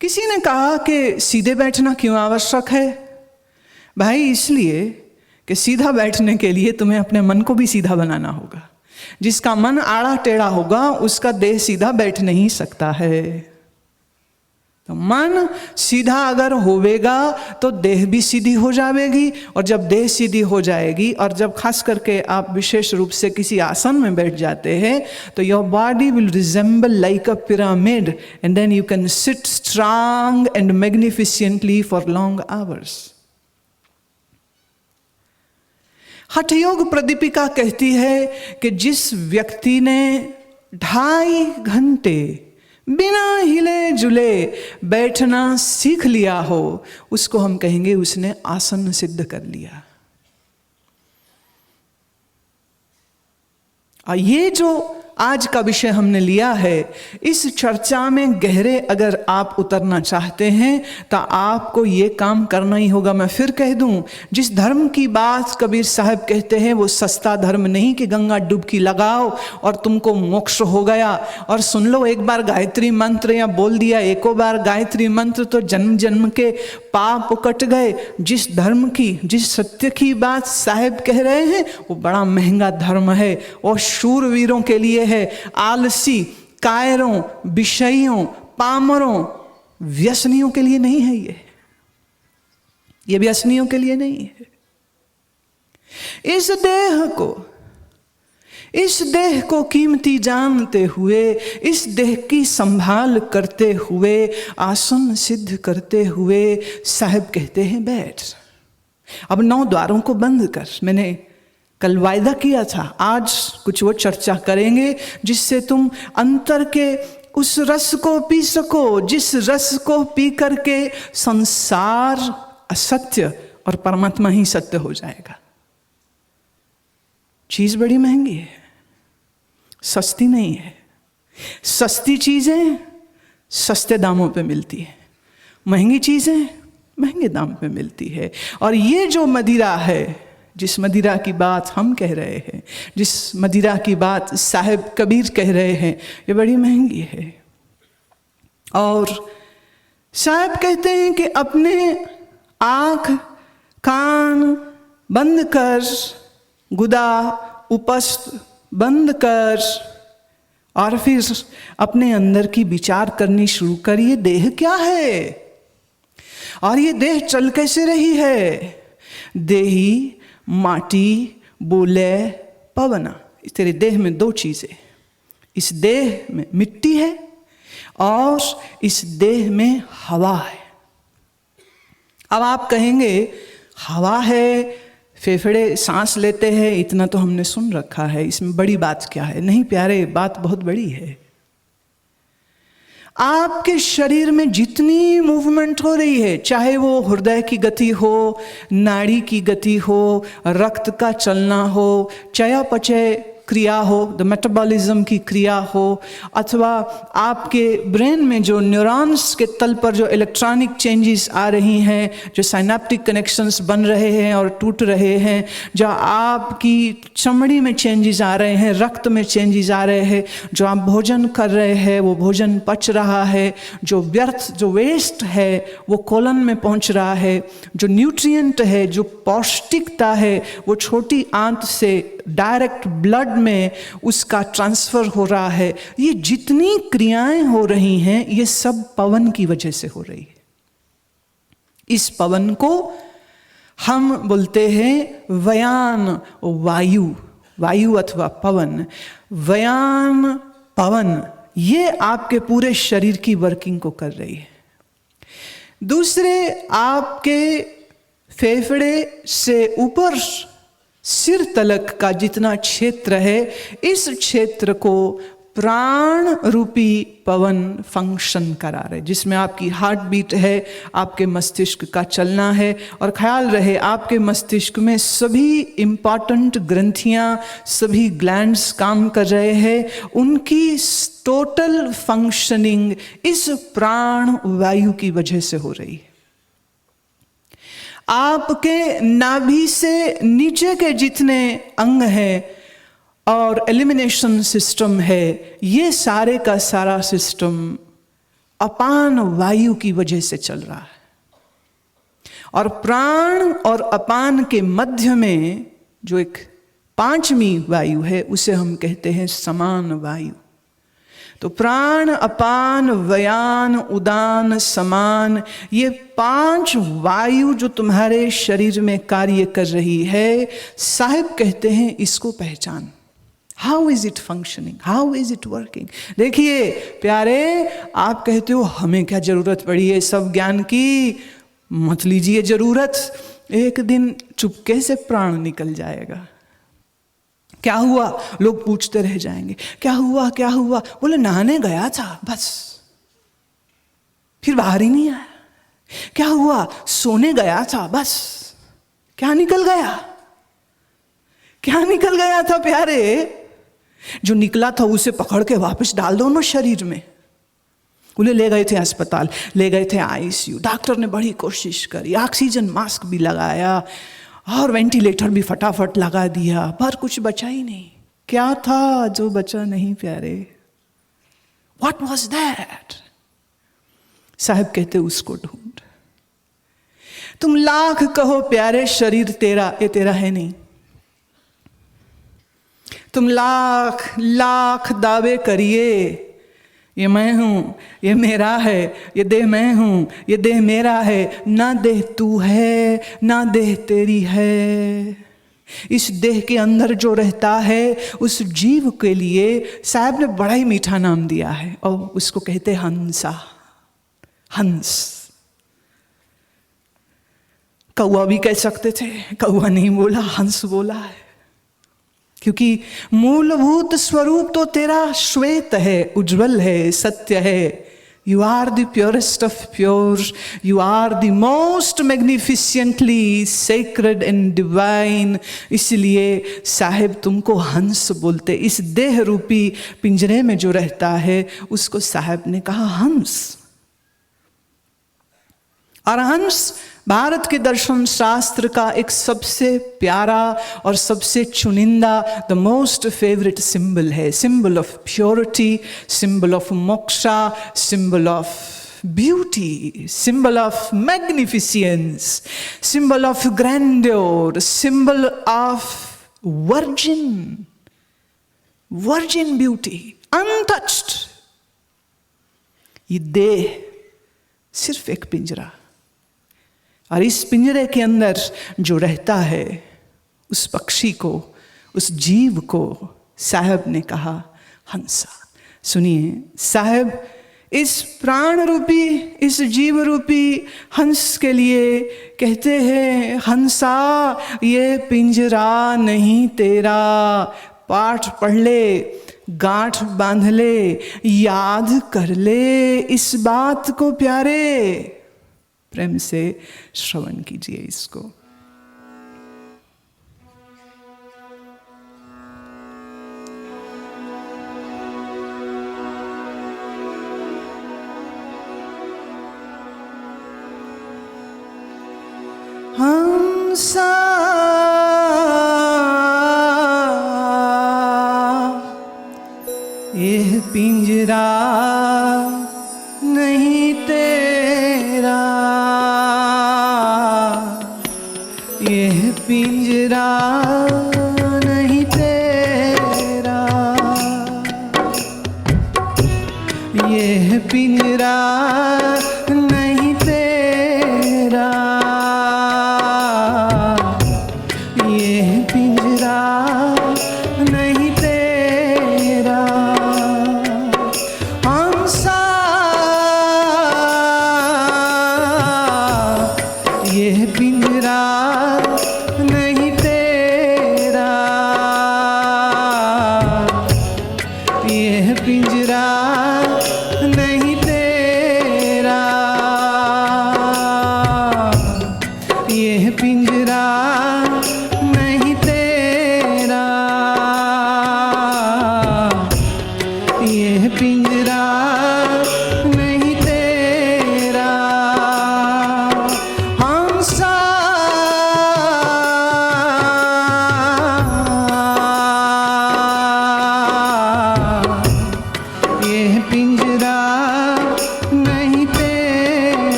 किसी ने कहा कि सीधे बैठना क्यों आवश्यक है? भाई इसलिए कि सीधा बैठने के लिए तुम्हें अपने मन को भी सीधा बनाना होगा। जिसका मन आड़ा टेढ़ा होगा उसका देह सीधा बैठ नहीं सकता है। तो मन सीधा अगर होवेगा तो देह भी सीधी हो जाएगी, और जब देह सीधी हो जाएगी और जब खास करके आप विशेष रूप से किसी आसन में बैठ जाते हैं तो your body will resemble like a pyramid and then you can sit strong and magnificently for long hours. Hatha Yoga Pradipika कहती है कि जिस व्यक्ति ने 2.5 घंटे बिना हिले जुले बैठना सीख लिया हो उसको हम कहेंगे उसने आसन सिद्ध कर लिया। और ये जो आज का विषय हमने लिया है, इस चर्चा में गहरे अगर आप उतरना चाहते हैं तो आपको ये काम करना ही होगा। मैं फिर कह दूं, जिस धर्म की बात कबीर साहब कहते हैं वो सस्ता धर्म नहीं कि गंगा डुबकी लगाओ और तुमको मोक्ष हो गया। और सुन लो, एक बार गायत्री मंत्र या बोल दिया, एको बार गायत्री मंत्र तो जन्म जन्म के पाप कट गए। जिस धर्म की, जिस सत्य की बात साहब कह रहे हैं वो बड़ा महंगा धर्म है, वो शूरवीरों के लिए है, आलसी, कायरों, विषयों, पामरों, व्यसनियों के लिए नहीं है। ये व्यसनियों के लिए नहीं है। इस देह को कीमती जानते हुए, इस देह की संभाल करते हुए, आसन सिद्ध करते हुए साहब कहते हैं बैठ। अब 9 द्वारों को बंद कर। मैंने कल वायदा किया था, आज कुछ वो चर्चा करेंगे जिससे तुम अंतर के उस रस को पी सको, जिस रस को पी करके संसार असत्य और परमात्मा ही सत्य हो जाएगा। चीज बड़ी महंगी है, सस्ती नहीं है। सस्ती चीजें सस्ते दामों पे मिलती है, महंगी चीजें महंगे दाम पे मिलती है। और ये जो मदिरा है, जिस मदिरा की बात हम कह रहे हैं, जिस मदिरा की बात साहिब कबीर कह रहे हैं, ये बड़ी महंगी है। और साहिब कहते हैं कि अपने आँख कान बंद कर, गुदा उपस्थ बंद कर, और फिर अपने अंदर की विचार करनी शुरू कर। ये देह क्या है और ये देह चल कैसे रही है? देही माटी बोले पवना। तेरे देह में 2 चीजें, इस देह में मिट्टी है और इस देह में हवा है। अब आप कहेंगे हवा है, फेफड़े सांस लेते हैं, इतना तो हमने सुन रखा है, इसमें बड़ी बात क्या है? नहीं प्यारे, बात बहुत बड़ी है। आपके शरीर में जितनी मूवमेंट हो रही है, चाहे वो हृदय की गति हो, नाड़ी की गति हो, रक्त का चलना हो, चयापचय क्रिया हो, द मेटाबॉलिज्म की क्रिया हो, अथवा आपके ब्रेन में जो न्यूरॉन्स के तल पर जो इलेक्ट्रॉनिक चेंजेस आ रही हैं, जो साइनेप्टिक कनेक्शंस बन रहे हैं और टूट रहे हैं, जो आपकी चमड़ी में चेंजेस आ रहे हैं, रक्त में चेंजेस आ रहे हैं, जो आप भोजन कर रहे हैं वो भोजन पच रहा है, जो व्यर्थ जो वेस्ट है वो कोलन में पहुंच रहा है, जो न्यूट्रिएंट है, जो पौष्टिकता है वो छोटी आंत से डायरेक्ट ब्लड में उसका ट्रांसफर हो रहा है। ये जितनी क्रियाएं हो रही हैं ये सब पवन की वजह से हो रही है। इस पवन को हम बोलते हैं वयान, वायु, वायु अथवा पवन। वयान पवन ये आपके पूरे शरीर की वर्किंग को कर रही है। दूसरे, आपके फेफड़े से ऊपर सिर तलक का जितना क्षेत्र है, इस क्षेत्र को प्राण रूपी पवन फंक्शन करा रहे, जिसमें आपकी हार्ट बीट है, आपके मस्तिष्क का चलना है। और ख्याल रहे आपके मस्तिष्क में सभी इम्पॉर्टेंट ग्रंथियां, सभी ग्लैंड्स काम कर रहे हैं। उनकी टोटल फंक्शनिंग इस प्राण वायु की वजह से हो रही है। आपके नाभि से नीचे के जितने अंग हैं और एलिमिनेशन सिस्टम है, ये सारे का सारा सिस्टम अपान वायु की वजह से चल रहा है। और प्राण और अपान के मध्य में जो एक पांचवी वायु है उसे हम कहते हैं समान वायु। तो प्राण, अपान, व्यान, उदान, समान, ये 5 वायु जो तुम्हारे शरीर में कार्य कर रही है, साहिब कहते हैं इसको पहचान। How is it functioning, how is it working. देखिए प्यारे, आप कहते हो हमें क्या जरूरत पड़ी है सब ज्ञान की, मत लीजिए जरूरत, एक दिन चुपके से प्राण निकल जाएगा। क्या हुआ, लोग पूछते रह जाएंगे, क्या हुआ क्या हुआ, बोले नहाने गया था बस, फिर बाहर ही नहीं आया। क्या हुआ, सोने गया था बस, क्या निकल गया, क्या निकल गया था प्यारे। जो निकला था उसे पकड़ के वापस डाल दो ना शरीर में। बोले ले गए थे अस्पताल, ले गए थे आईसीयू, डॉक्टर ने बड़ी कोशिश करी, ऑक्सीजन मास्क भी लगाया और वेंटिलेटर भी फटाफट लगा दिया, पर कुछ बचा ही नहीं। क्या था जो बचा नहीं प्यारे, व्हाट वाज दैट। साहब कहते उसको ढूंढ। तुम लाख कहो प्यारे शरीर तेरा, ये तेरा है नहीं। तुम लाख लाख दावे करिए, ये मैं हूं, ये मेरा है, ये देह मैं हूं, ये देह मेरा है, ना देह तू है, ना देह तेरी है। इस देह के अंदर जो रहता है उस जीव के लिए साहब ने बड़ा ही मीठा नाम दिया है, और उसको कहते हंसा, हंस। कौवा भी कह सकते थे, कौवा नहीं बोला, हंस बोला है, क्योंकि मूलभूत स्वरूप तो तेरा श्वेत है, उज्जवल है, सत्य है। You are the purest of pure, you are the most magnificently sacred and divine. इसलिए साहिब तुमको हंस बोलते। इस देह रूपी पिंजरे में जो रहता है उसको साहिब ने कहा हंस। और हंस भारत के दर्शन शास्त्र का एक सबसे प्यारा और सबसे चुनिंदा, द मोस्ट फेवरेट सिंबल है। Symbol of purity, symbol of moksha, symbol of beauty, symbol of magnificence, symbol of grandeur, symbol of virgin, virgin beauty, untouched. ये देह सिर्फ एक पिंजरा, और इस पिंजरे के अंदर जो रहता है उस पक्षी को, उस जीव को साहब ने कहा हंसा। सुनिए, साहब इस प्राण रूपी, इस जीव रूपी हंस के लिए कहते हैं हंसा ये पिंजरा नहीं तेरा। पाठ पढ़ ले, गांठ बांध ले, याद कर ले इस बात को प्यारे। प्रेम से श्रवण कीजिए इसको। हंसा यह पिंजरा नहीं तेरा, यह पिंजरा नहीं तेरा, यह पिंजरा नहीं तेरा, यह पिंजरा नहीं तेरा। हंसा यह पिंजरा नहीं तेरा, यह पिंजरा नहीं तेरा।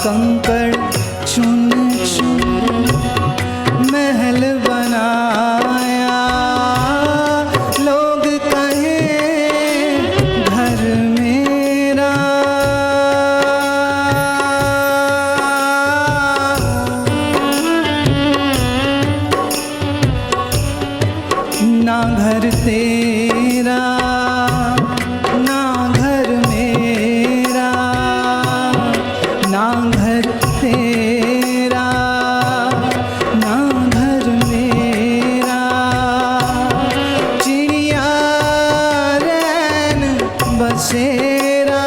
कंकड़ चुन चुन महल बनाया, लोग कहें घर मेरा। ना घर तेरा ना घर मेरा, ना घर तेरा ना घर मेरा, चिड़िया रैन बसेरा,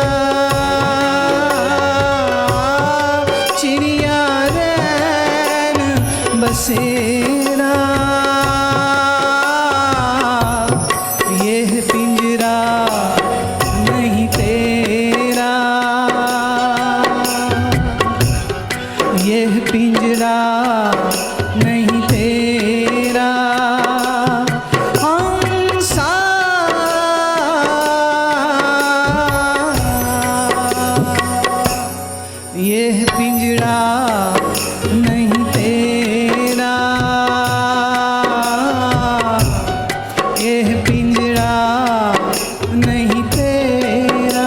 चिड़िया रैन बसेरा। यह पिंजरा नहीं तेरा, यह पिंजरा नहीं तेरा, हंसा यह पिंजरा नहीं तेरा, यह पिंजरा नहीं तेरा।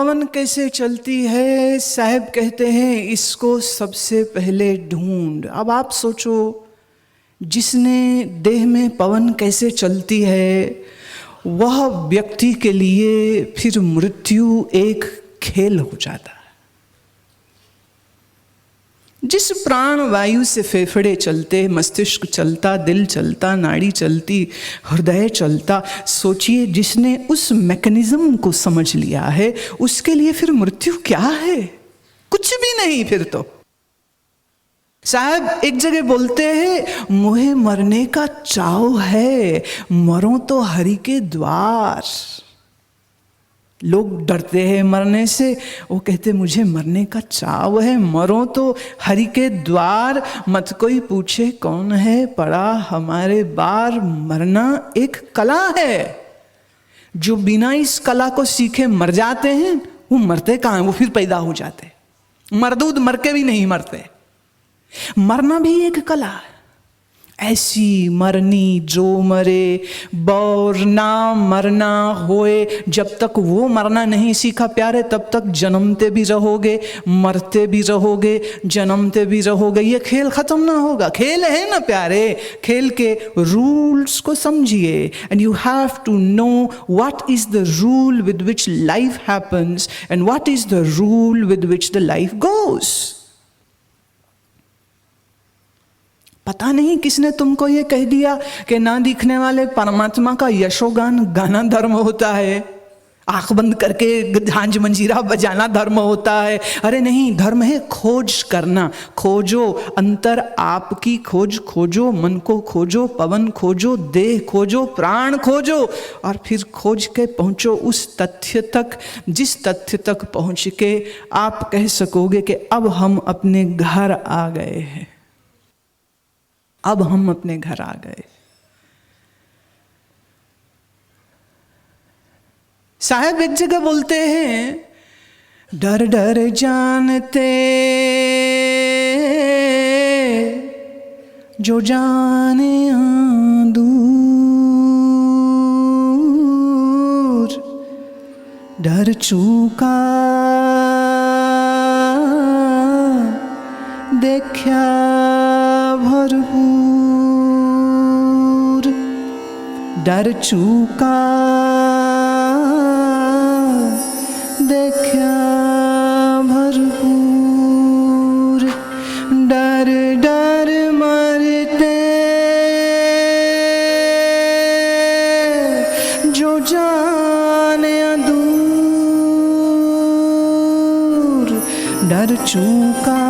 पवन कैसे चलती है? साहब कहते हैं इसको सबसे पहले ढूंढ। अब आप सोचो, जिसने देह में पवन कैसे चलती है, वह व्यक्ति के लिए फिर मृत्यु एक खेल हो जाता है। जिस प्राण वायु से फेफड़े चलते, मस्तिष्क चलता, दिल चलता, नाड़ी चलती, हृदय चलता, सोचिए जिसने उस मैकेनिज्म को समझ लिया है, उसके लिए फिर मृत्यु क्या है? कुछ भी नहीं फिर तो। साहब एक जगह बोलते हैं, मुझे मरने का चाव है, मरो तो हरि के द्वार। लोग डरते हैं मरने से, वो कहते मुझे मरने का चाव है, मरो तो हरि के द्वार। मत कोई पूछे कौन है पड़ा हमारे बार। मरना एक कला है। जो बिना इस कला को सीखे मर जाते हैं, वो मरते कहाँ हैं? वो फिर पैदा हो जाते। मरदूद मर के भी नहीं मरते। मरना भी एक कला है। ऐसी मरनी जो मरे, बौर ना मरना होए। जब तक वो मरना नहीं सीखा प्यारे, तब तक जन्मते भी रहोगे, मरते भी रहोगे, जन्मते भी रहोगे। ये खेल खत्म ना होगा। खेल है ना प्यारे, खेल के रूल्स को समझिए। And you have to know what is the rule with which life happens and what is the rule with which the life goes. पता नहीं किसने तुमको ये कह दिया कि ना दिखने वाले परमात्मा का यशोगान गाना धर्म होता है, आंख बंद करके झांझ मंजीरा बजाना धर्म होता है। अरे नहीं, धर्म है खोज करना। खोजो अंतर आपकी खोज, खोजो मन को, खोजो पवन, खोजो देह, खोजो प्राण, खोजो और फिर खोज के पहुंचो उस तथ्य तक, जिस तथ्य तक पहुंच के आप कह सकोगे कि अब हम अपने घर आ गए हैं, अब हम अपने घर आ गए। साहब एक जगह बोलते हैं, डर डर जानते जो जाने दूर, डर चूका देखा भरपूर, डर चूका देखा भरपूर, डर डर मरते जो जाने दूर, डर चूका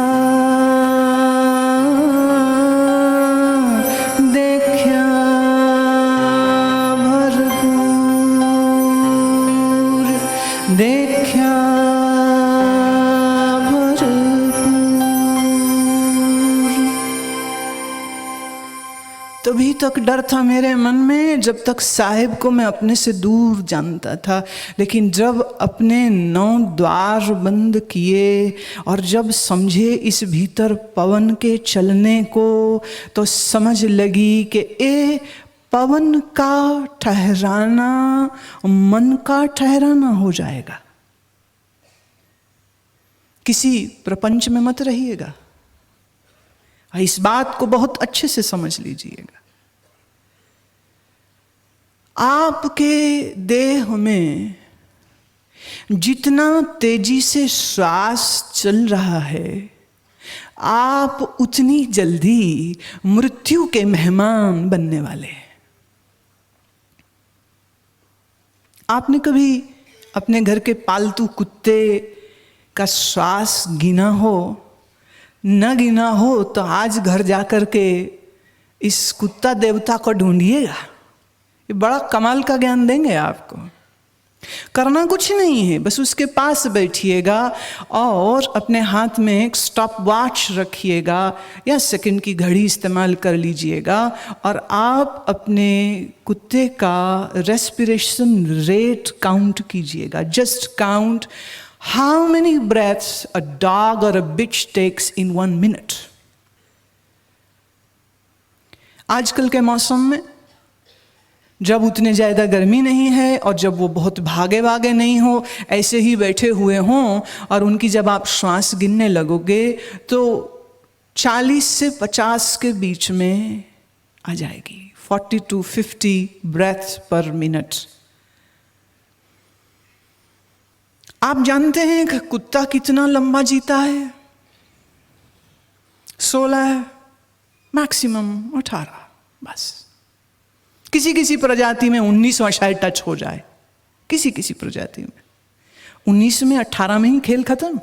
देखा भरपूर। तभी तक डर था मेरे मन में जब तक साहिब को मैं अपने से दूर जानता था। लेकिन जब अपने 9 द्वार बंद किए और जब समझे इस भीतर पवन के चलने को, तो समझ लगी कि ए पवन का ठहराना मन का ठहराना हो जाएगा। किसी प्रपंच में मत रहिएगा। इस बात को बहुत अच्छे से समझ लीजिएगा। आपके देह में जितना तेजी से श्वास चल रहा है, आप उतनी जल्दी मृत्यु के मेहमान बनने वाले हैं। आपने कभी अपने घर के पालतू कुत्ते का श्वास गिना हो? न गिना हो तो आज घर जाकर के इस कुत्ता देवता को ढूंढिएगा। ये बड़ा कमाल का ज्ञान देंगे आपको। करना कुछ नहीं है, बस उसके पास बैठिएगा और अपने हाथ में एक स्टॉप वॉच रखिएगा या सेकंड की घड़ी इस्तेमाल कर लीजिएगा और आप अपने कुत्ते का रेस्पिरेशन रेट काउंट कीजिएगा। Just count how many breaths a dog और अ बिच टेक्स इन 1 मिनट। आजकल के मौसम में जब उतने ज़्यादा गर्मी नहीं है और जब वो बहुत भागे भागे नहीं हो, ऐसे ही बैठे हुए हों, और उनकी जब आप श्वास गिनने लगोगे तो 40 से 50 के बीच में आ जाएगी, 40 to 50 ब्रेथ पर मिनट। आप जानते हैं कि कुत्ता कितना लंबा जीता है? 16, मैक्सिमम 18, बस। किसी किसी प्रजाति में 19वां शायद टच हो जाए, किसी किसी प्रजाति में 19 में 18 में ही खेल खत्म।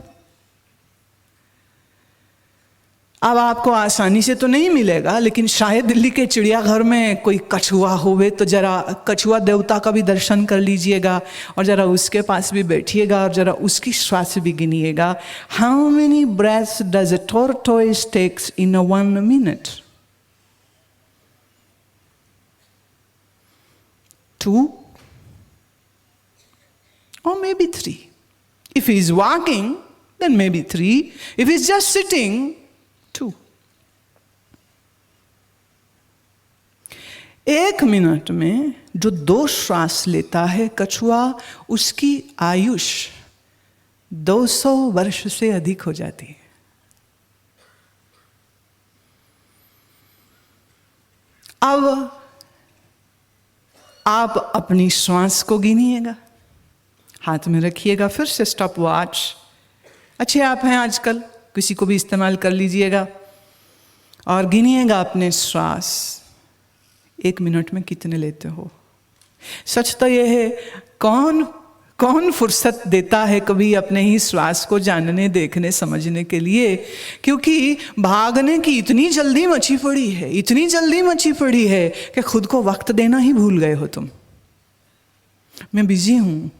अब आपको आसानी से तो नहीं मिलेगा, लेकिन शायद दिल्ली के चिड़ियाघर में कोई कछुआ होवे तो जरा कछुआ देवता का भी दर्शन कर लीजिएगा और जरा उसके पास भी बैठिएगा और जरा उसकी श्वास भी गिनिएगा। How many breaths does a tortoise takes in 1 minute? 2 or maybe 3. If he is walking, then maybe 3. If he is just sitting, 2. 1 minute में जो 2 श्वास लेता है कछुआ, उसकी आयुष 200 वर्ष से अधिक हो जाती है। अब आप अपनी श्वास को गिनिएगा, हाथ में रखिएगा, फिर से स्टॉप वॉच, अच्छे ऐप हैं आजकल, किसी को भी इस्तेमाल कर लीजिएगा, और गिनिएगा अपने श्वास 1 मिनट में कितने लेते हो। सच तो यह है, कौन फुर्सत देता है कभी अपने ही श्वास को जानने, देखने, समझने के लिए, क्योंकि भागने की इतनी जल्दी मची पड़ी है, इतनी जल्दी मची पड़ी है कि खुद को वक्त देना ही भूल गए हो तुम। मैं बिजी हूँ,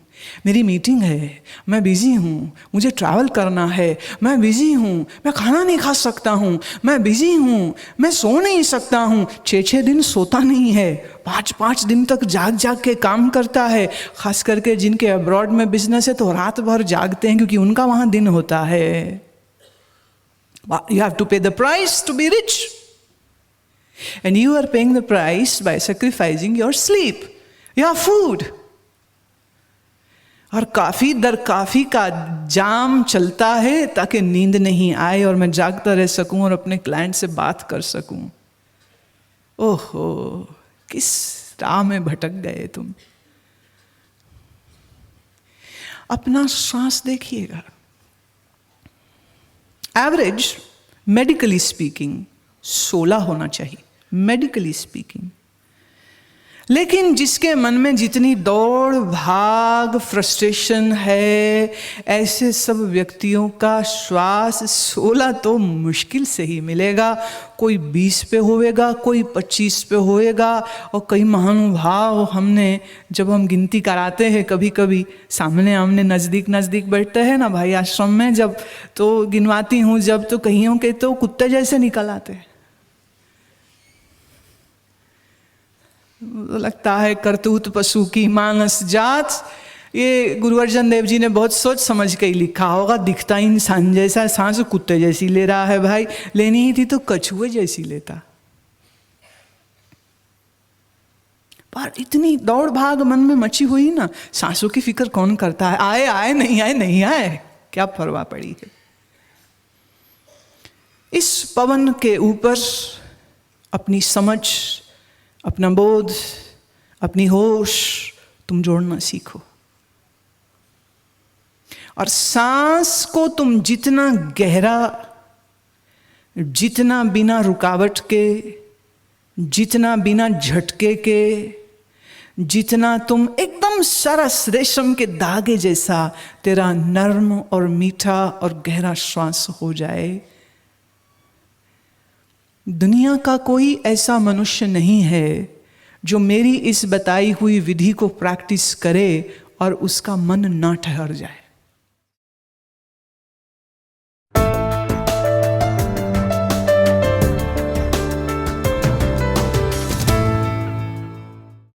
मेरी मीटिंग है, मैं बिजी हूँ, मुझे ट्रैवल करना है, मैं बिजी हूँ, मैं खाना नहीं खा सकता हूँ, मैं बिजी हूँ, मैं सो नहीं सकता हूँ। 6-6 दिन सोता नहीं है, 5-5 दिन तक जाग के काम करता है। खास करके जिनके अब्रॉड में बिजनेस है तो रात भर जागते हैं, क्योंकि उनका वहाँ दिन होता है। You have to pay the price to be rich, and you are paying the price by sacrificing your sleep, your food. और काफ़ी दर काफ़ी का जाम चलता है ताकि नींद नहीं आए और मैं जागता रह सकूं और अपने क्लाइंट से बात कर सकूं। ओहो, किस राह में भटक गए तुम। अपना श्वास देखिएगा। एवरेज मेडिकली स्पीकिंग 16 होना चाहिए, मेडिकली स्पीकिंग। लेकिन जिसके मन में जितनी दौड़ भाग फ्रस्ट्रेशन है, ऐसे सब व्यक्तियों का श्वास 16 तो मुश्किल से ही मिलेगा। कोई 20 पे होएगा, कोई 25 पे होएगा। और कई महानुभाव, हमने जब हम गिनती कराते हैं कभी कभी सामने आमने नज़दीक बैठते हैं ना भाई आश्रम में, जब तो गिनवाती हूँ, जब तो कईयों के तो कुत्ते जैसे निकल आते हैं। लगता है करतूत पशु की मानस जात। ये गुरु अर्जन देव जी ने बहुत सोच समझ के ही लिखा होगा। दिखता इंसान जैसा, सांस कुत्ते जैसी ले रहा है भाई, लेनी ही थी तो कछुए जैसी लेता। पर इतनी दौड़ भाग मन में मची हुई ना, सांसों की फिक्र कौन करता है? आए नहीं आए, क्या परवाह पड़ी है। इस पवन के ऊपर अपनी समझ, अपना बोध, अपनी होश तुम जोड़ना सीखो। और सांस को तुम जितना गहरा, जितना बिना रुकावट के, जितना बिना झटके के, जितना तुम एकदम सरस रेशम के धागे जैसा तेरा नर्म और मीठा और गहरा श्वास हो जाए। दुनिया का कोई ऐसा मनुष्य नहीं है जो मेरी इस बताई हुई विधि को प्रैक्टिस करे और उसका मन ना ठहर जाए।